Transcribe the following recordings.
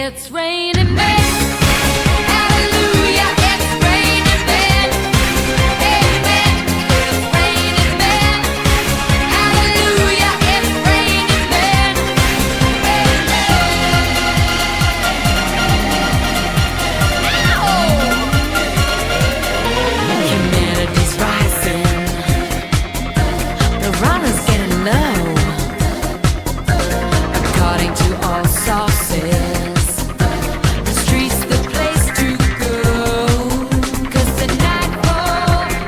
It's raining men. Hallelujah, it's raining men. Amen. It's raining men. Hallelujah, it's raining men. Amen. Humanity's rising. The runners getting low. According to all sources, the street's the place to go. 'Cause tonight for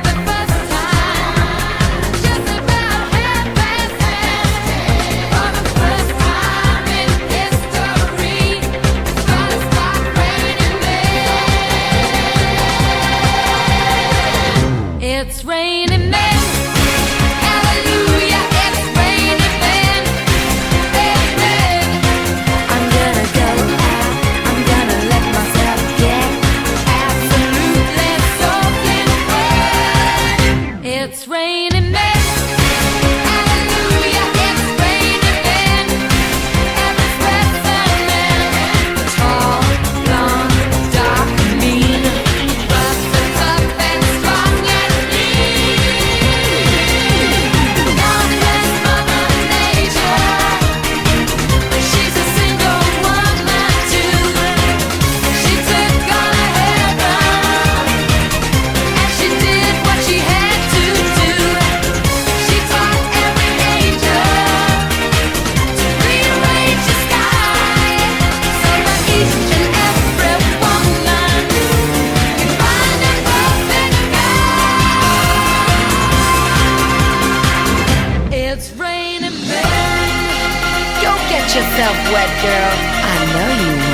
the first time, just about 10:30, for the first time in history, it's gonna start raining men. It's raining men. Hallelujah, it's raining men. Amen. I'm gonna go out, I'm gonna let myself get absolutely soaking wet. It's raining men. Hallelujah, it's raining men. Every sweat's a man. Tall, blonde, dark, mean, rough and tough and strong and mean. God bless Mother Nature. She's a single woman too. She took on a heaven, and she did what she had to do. She taught every angel to rearrange the sky, so that each and every woman can find a perfect guy. It's raining men. Go get yourself wet, girl. I know you will.